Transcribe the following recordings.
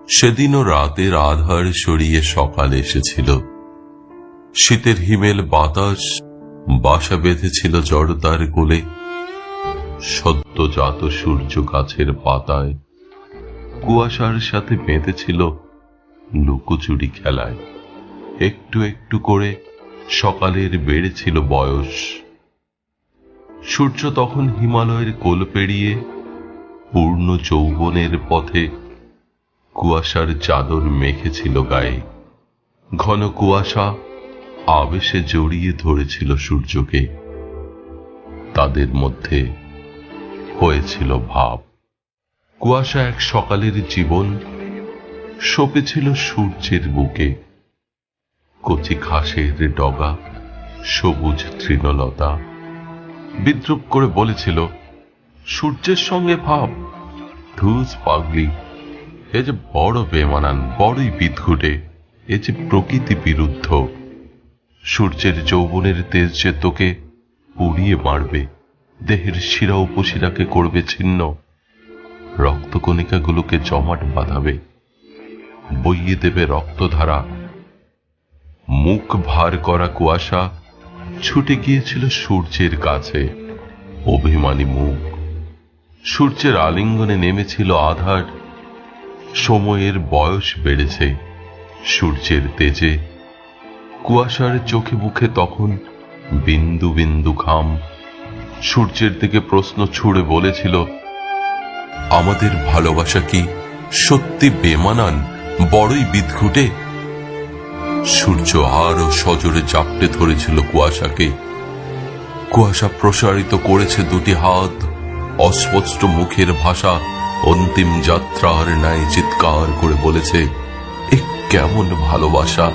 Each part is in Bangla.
সেদিনও রাতের আধার সরিয়ে সকাল এসেছিল। শীতের হিমেল বাতাস বাসা বেঁধেছিল জড়তার কোলে। সদ্যজাত সূর্য গাছের পাতায় কুয়াশার সাথে বেঁধেছিল লুকোচুরি খেলায়। একটু একটু করে সকালের বেড়েছিল বয়স। সূর্য তখন হিমালয়ের কোল পেরিয়ে পূর্ণ যৌবনের পথে কুয়াশার চাদর মেখেছিল গায়ে। ঘন কুয়াশা আবেশে জড়িয়ে ধরেছিল সূর্যকে। তাদের মধ্যে হয়েছিল ভাব। কুয়াশা এক সকালের জীবন সপেছিল সূর্যের বুকে। কচি ঘাসের ডগা, সবুজ তৃণলতা বিদ্রুপ করে বলেছিল, সূর্যের সঙ্গে ভাব, ধুস পাগলি, এ যে বড় বেমানান, বড়ই বিদঘুটে, এ যে প্রকৃতি বিরুদ্ধ। সূর্যের যৌবনের তেজ যে তোকে পুড়িয়ে মারবে, দেহের শিরা উপশিরাকে করবে ছিন্ন, রক্তকণিকাগুলোকে জমাট বাঁধাবে, বইয়ে দেবে রক্তধারা। মুখ ভার করা কুয়াশা ছুটে গিয়েছিল সূর্যের কাছে। অভিমানী মুখ। সূর্যের আলিঙ্গনে নেমেছিল আধার। সময়ের বয়স বেড়েছে সূর্যের তেজে। কুয়াশার চোখে মুখে তখন বিন্দু বিন্দু ঘাম। সূর্যের দিকে প্রশ্ন ছুড়ে বলেছিল, আমাদের ভালোবাসা কি সত্যি বেমানান, বড়ই বিদঘুটে? সূর্য আরো সজোরে চাপটে ধরেছিল কুয়াশাকে। কুয়াশা প্রসারিত করেছে দুটি হাত। অস্পষ্ট মুখের ভাষা অন্তিম যাত্রার ন্যায় চিৎকার করে বলেছে, এ কেমন ভালোবাসা,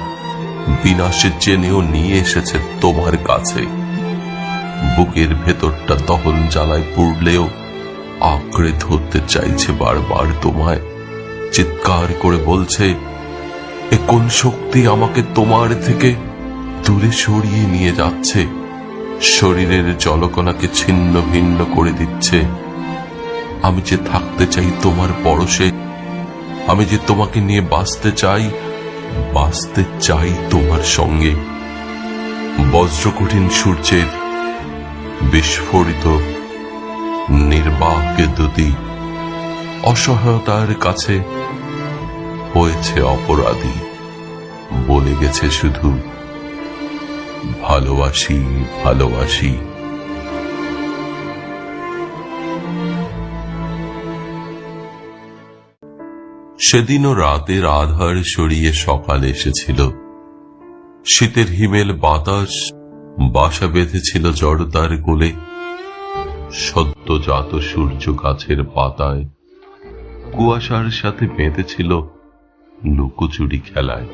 বিনাশে জেনেও নিয়ে এসেছে তোমার কাছে। বুকের ভেতরটা দহন জ্বালায় পুড়লেও আঁকড়ে ধরতে চাইছে বারবার তোমায়। চিৎকার করে বলছে, এ কোন শক্তি আমাকে তোমার থেকে দূরে সরিয়ে নিয়ে যাচ্ছে, শরীরের জলকণাকে ছিন্ন ভিন্ন করে দিচ্ছে। আমি যে থাকতে চাই তোমার পরশে, আমি যে তোমাকে নিয়ে বাঁচতে চাই তোমার সঙ্গে। বজ্রকঠিন সূর্যের বিস্ফোরিত নির্বাক দুটি অসহায়তার কাছে হয়েছে অপরাধী। বলে গেছে শুধু, ভালোবাসি ভালোবাসি। সেদিনও রাতের আধার সরিয়ে সকাল এসেছিল। শীতের হিমেল বাতাস বাসা বেঁধেছিল জড়তার কোলে। সদ্যজাত সূর্য গাছের পাতায় কুয়াশার সাথে বেঁধেছিল লুকোচুরি খেলায়।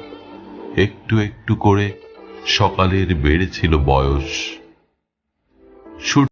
একটু একটু করে সকালের বেড়েছিল বয়স।